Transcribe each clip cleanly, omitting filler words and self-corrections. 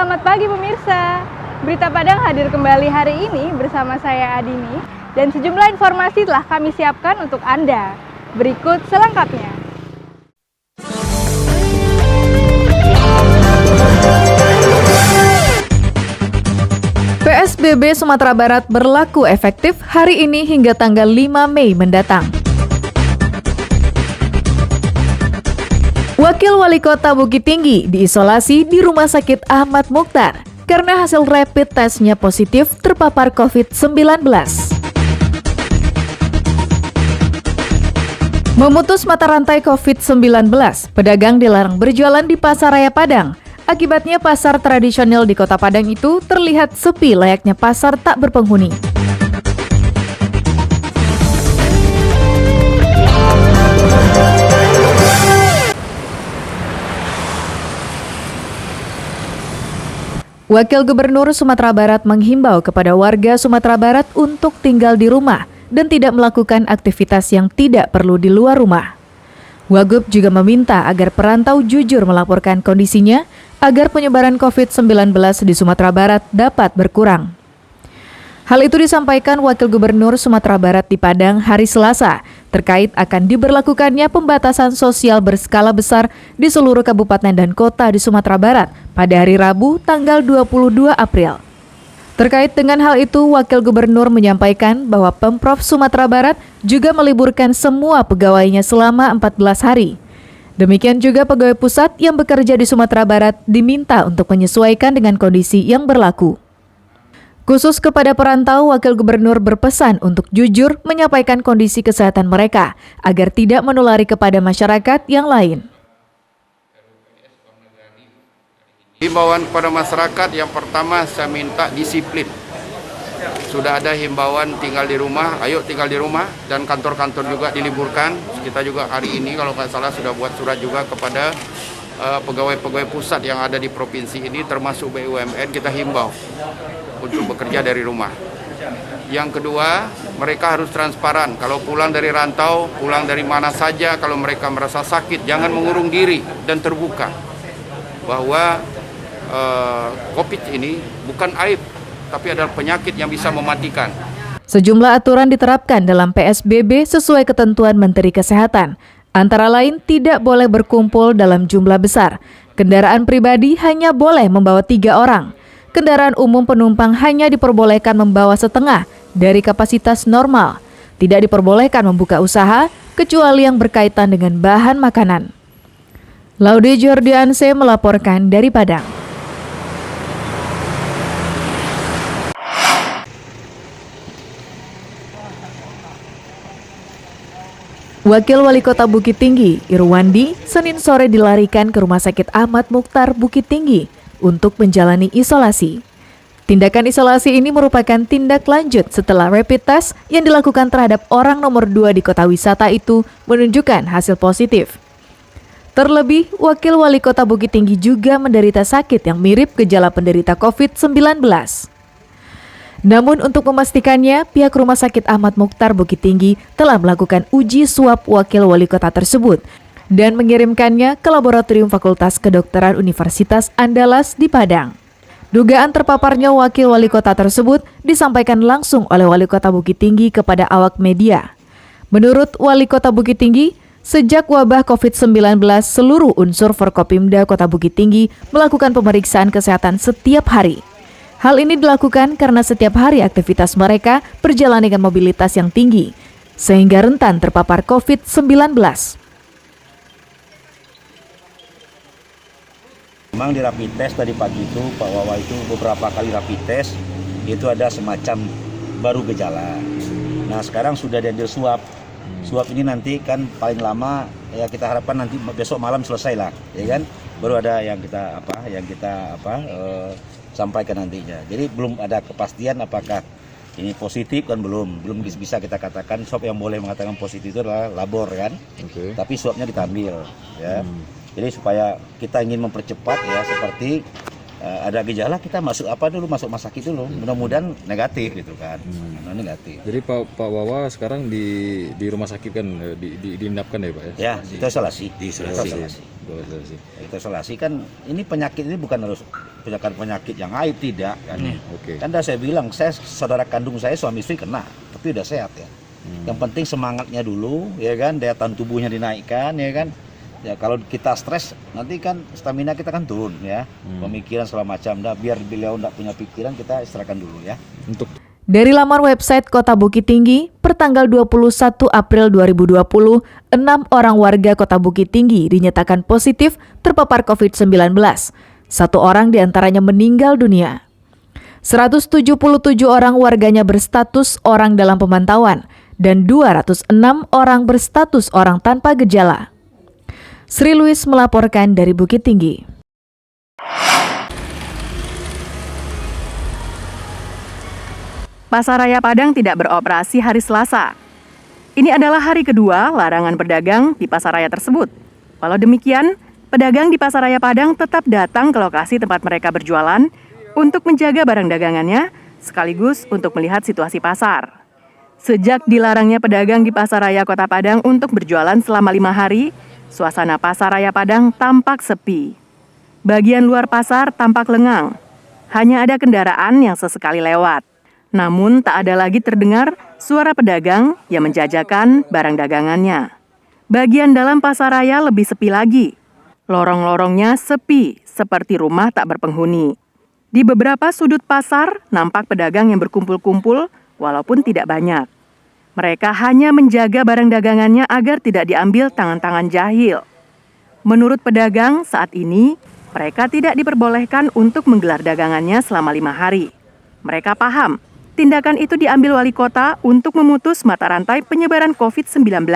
Selamat pagi pemirsa. Berita Padang hadir kembali hari ini bersama saya Adini dan sejumlah informasi telah kami siapkan untuk Anda. Berikut selengkapnya. PSBB Sumatera Barat berlaku efektif hari ini hingga tanggal 5 Mei mendatang. Wakil Wali Kota Bukit Tinggi diisolasi di Rumah Sakit Ahmad Mukhtar karena hasil rapid testnya positif terpapar COVID-19. Memutus mata rantai COVID-19, pedagang dilarang berjualan di Pasar Raya Padang. Akibatnya pasar tradisional di Kota Padang itu terlihat sepi layaknya pasar tak berpenghuni. Wakil Gubernur Sumatera Barat menghimbau kepada warga Sumatera Barat untuk tinggal di rumah dan tidak melakukan aktivitas yang tidak perlu di luar rumah. Wagub juga meminta agar perantau jujur melaporkan kondisinya agar penyebaran COVID-19 di Sumatera Barat dapat berkurang. Hal itu disampaikan Wakil Gubernur Sumatera Barat di Padang hari Selasa terkait akan diberlakukannya pembatasan sosial berskala besar di seluruh kabupaten dan kota di Sumatera Barat pada hari Rabu tanggal 22 April. Terkait dengan hal itu, Wakil Gubernur menyampaikan bahwa Pemprov Sumatera Barat juga meliburkan semua pegawainya selama 14 hari. Demikian juga pegawai pusat yang bekerja di Sumatera Barat diminta untuk menyesuaikan dengan kondisi yang berlaku. Khusus kepada perantau, Wakil Gubernur berpesan untuk jujur menyampaikan kondisi kesehatan mereka agar tidak menulari kepada masyarakat yang lain. Himbauan kepada masyarakat yang pertama saya minta disiplin. Sudah ada himbauan tinggal di rumah, ayo tinggal di rumah, dan kantor-kantor juga diliburkan. Kita juga hari ini kalau nggak salah sudah buat surat juga kepada pegawai-pegawai pusat yang ada di provinsi ini termasuk BUMN, kita himbau untuk bekerja dari rumah. Yang kedua, mereka harus transparan. Kalau pulang dari rantau, pulang dari mana saja, kalau mereka merasa sakit, jangan mengurung diri dan terbuka bahwa COVID ini bukan aib, tapi adalah penyakit yang bisa mematikan. Sejumlah aturan diterapkan dalam PSBB sesuai ketentuan Menteri Kesehatan. Antara lain, tidak boleh berkumpul dalam jumlah besar. Kendaraan pribadi hanya boleh membawa 3 orang. Kendaraan umum penumpang hanya diperbolehkan membawa setengah dari kapasitas normal. Tidak diperbolehkan membuka usaha, kecuali yang berkaitan dengan bahan makanan. Laude Jordianse melaporkan dari Padang. Wakil Wali Kota Bukit Tinggi, Irwandi, Senin sore dilarikan ke Rumah Sakit Ahmad Mukhtar Bukit Tinggi untuk menjalani isolasi. Tindakan isolasi ini merupakan tindak lanjut setelah rapid test yang dilakukan terhadap orang nomor 2 di kota wisata itu menunjukkan hasil positif. Terlebih, Wakil Wali Kota Bukit Tinggi juga menderita sakit yang mirip gejala penderita COVID-19. Namun untuk memastikannya, pihak Rumah Sakit Ahmad Mukhtar Bukit Tinggi telah melakukan uji swab Wakil Wali Kota tersebut dan mengirimkannya ke Laboratorium Fakultas Kedokteran Universitas Andalas di Padang. Dugaan terpaparnya Wakil Wali Kota tersebut disampaikan langsung oleh Wali Kota Bukit Tinggi kepada awak media. Menurut Wali Kota Bukit Tinggi, sejak wabah COVID-19, seluruh unsur Forkopimda Kota Bukit Tinggi melakukan pemeriksaan kesehatan setiap hari. Hal ini dilakukan karena setiap hari aktivitas mereka berjalan dengan mobilitas yang tinggi, sehingga rentan terpapar COVID-19. Memang di rapid test tadi pagi itu, Pak Wawa itu beberapa kali rapid test, itu ada semacam baru gejala. Nah sekarang sudah diambil swab. Swab ini nanti kan paling lama, ya kita harapkan nanti besok malam selesai lah, ya kan? Baru ada yang kita sampaikan nantinya. Jadi belum ada kepastian apakah ini positif kan belum bisa kita katakan. Swab yang boleh mengatakan positif itu adalah labor kan. Okay. Tapi swabnya diambil ya. Jadi supaya kita ingin mempercepat ya seperti ada gejala kita masuk masuk rumah sakit dulu, mudah-mudahan negatif gitu kan. Negatif. Jadi Pak Wawa sekarang di rumah sakit kan diinapkan ya Pak ya? Ya, itu isolasi. Isolasi kan ini penyakit ini bukan harus penyakit yang aib, tidak kan. Kan dah saya bilang, saudara kandung saya suami istri kena, tapi udah sehat ya. Yang penting semangatnya dulu ya kan, daya tahan tubuhnya dinaikkan ya kan. Ya kalau kita stres nanti kan stamina kita kan turun ya, pemikiran segala macam. Biar beliau enggak punya pikiran, kita istirahatkan dulu ya. Dari laman website Kota Bukit Tinggi, pertanggal 21 April 2020, 6 orang warga Kota Bukit Tinggi dinyatakan positif terpapar COVID-19. 1 orang diantaranya meninggal dunia. 177 orang warganya berstatus orang dalam pemantauan dan 206 orang berstatus orang tanpa gejala. Sri Louis melaporkan dari Bukit Tinggi. Pasar Raya Padang tidak beroperasi hari Selasa. Ini adalah hari kedua larangan berdagang di pasar raya tersebut. Walau demikian, pedagang di Pasar Raya Padang tetap datang ke lokasi tempat mereka berjualan untuk menjaga barang dagangannya, sekaligus untuk melihat situasi pasar. Sejak dilarangnya pedagang di Pasar Raya Kota Padang untuk berjualan selama 5 hari, suasana Pasar Raya Padang tampak sepi. Bagian luar pasar tampak lengang. Hanya ada kendaraan yang sesekali lewat. Namun tak ada lagi terdengar suara pedagang yang menjajakan barang dagangannya. Bagian dalam pasar raya lebih sepi lagi. Lorong-lorongnya sepi, seperti rumah tak berpenghuni. Di beberapa sudut pasar nampak pedagang yang berkumpul-kumpul walaupun tidak banyak. Mereka hanya menjaga barang dagangannya agar tidak diambil tangan-tangan jahil. Menurut pedagang, saat ini mereka tidak diperbolehkan untuk menggelar dagangannya selama 5 hari. Mereka paham, tindakan itu diambil wali kota untuk memutus mata rantai penyebaran COVID-19.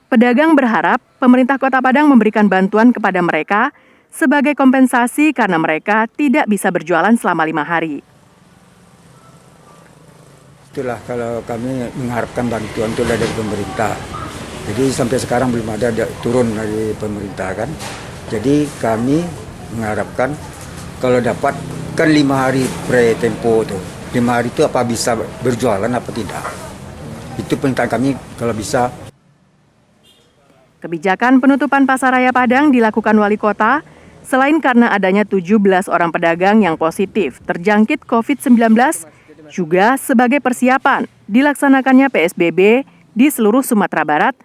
Pedagang berharap pemerintah Kota Padang memberikan bantuan kepada mereka sebagai kompensasi karena mereka tidak bisa berjualan selama 5 hari. Itulah kalau kami mengharapkan bantuan itu dari pemerintah. Jadi sampai sekarang belum ada turun dari pemerintah kan. Jadi kami mengharapkan kalau dapat kan 5 hari pre-tempo itu. 5 hari itu apa bisa berjualan apa tidak. Itu permintaan kami kalau bisa. Kebijakan penutupan Pasar Raya Padang dilakukan wali kota selain karena adanya 17 orang pedagang yang positif terjangkit COVID-19, juga sebagai persiapan dilaksanakannya PSBB di seluruh Sumatera Barat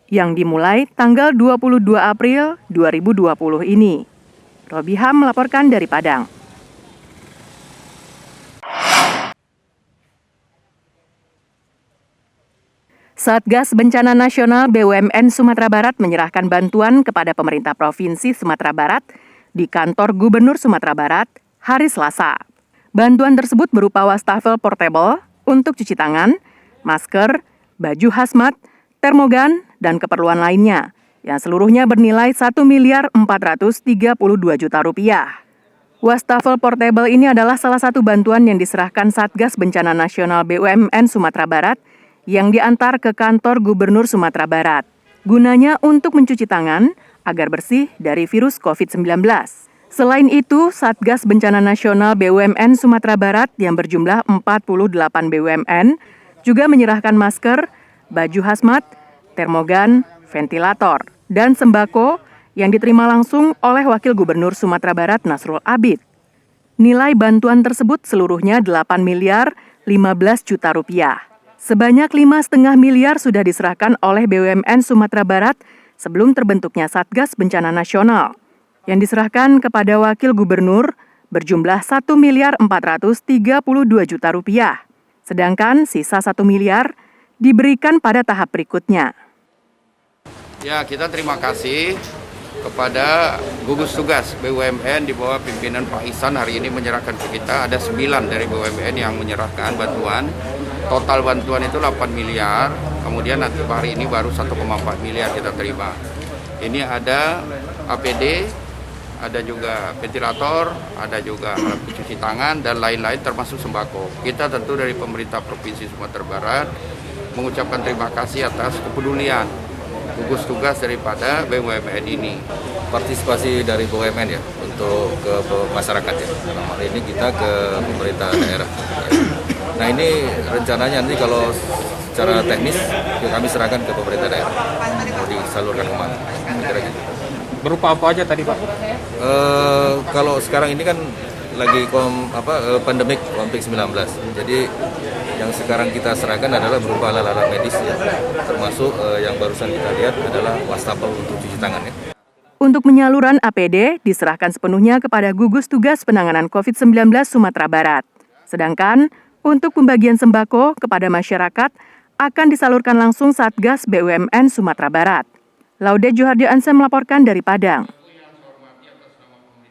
yang dimulai tanggal 22 April 2020 ini. Robiham melaporkan dari Padang. Satgas Bencana Nasional BUMN Sumatera Barat menyerahkan bantuan kepada pemerintah Provinsi Sumatera Barat di kantor Gubernur Sumatera Barat hari Selasa. Bantuan tersebut berupa wastafel portable untuk cuci tangan, masker, baju hazmat, termogan, dan keperluan lainnya yang seluruhnya bernilai 1.432 juta rupiah. Wastafel portable ini adalah salah satu bantuan yang diserahkan Satgas Bencana Nasional BUMN Sumatera Barat yang diantar ke kantor Gubernur Sumatera Barat. Gunanya untuk mencuci tangan agar bersih dari virus COVID-19. Selain itu, Satgas Bencana Nasional BUMN Sumatera Barat yang berjumlah 48 BUMN juga menyerahkan masker, baju hazmat, termogan, ventilator, dan sembako yang diterima langsung oleh Wakil Gubernur Sumatera Barat Nasrul Abid. Nilai bantuan tersebut seluruhnya 8 miliar 15 juta rupiah. Sebanyak 5,5 miliar sudah diserahkan oleh BUMN Sumatera Barat sebelum terbentuknya Satgas Bencana Nasional, yang diserahkan kepada Wakil Gubernur berjumlah 1 miliar 432 juta rupiah. Sedangkan sisa 1 miliar diberikan pada tahap berikutnya. Ya, kita terima kasih kepada gugus tugas BUMN di bawah pimpinan Pak Ihsan hari ini menyerahkan ke kita. Ada 9 dari BUMN yang menyerahkan bantuan. Total bantuan itu 8 miliar, kemudian nanti hari ini baru 1,4 miliar kita terima. Ini ada APD, ada juga ventilator, ada juga alat pencuci tangan, dan lain-lain termasuk sembako. Kita tentu dari pemerintah Provinsi Sumatera Barat mengucapkan terima kasih atas kepedulian gugus tugas daripada BUMN ini. Partisipasi dari BUMN ya untuk ke masyarakat ya. Dalam hal ini kita ke pemerintah daerah. Nah ini rencananya nanti kalau secara teknis ya kami serahkan ke pemerintah daerah mau disalurkan kemana. Kira-kira gitu. Berupa apa aja tadi Pak? Kalau sekarang ini kan lagi pandemik COVID-19. Jadi yang sekarang kita serahkan adalah berupa alat-alat medis ya. Termasuk yang barusan kita lihat adalah wastafel untuk cuci tangan ya. Untuk penyaluran APD diserahkan sepenuhnya kepada gugus tugas penanganan COVID-19 Sumatera Barat. Sedangkan untuk pembagian sembako kepada masyarakat akan disalurkan langsung Satgas BUMN Sumatera Barat. Laude Johardio Ansem melaporkan dari Padang.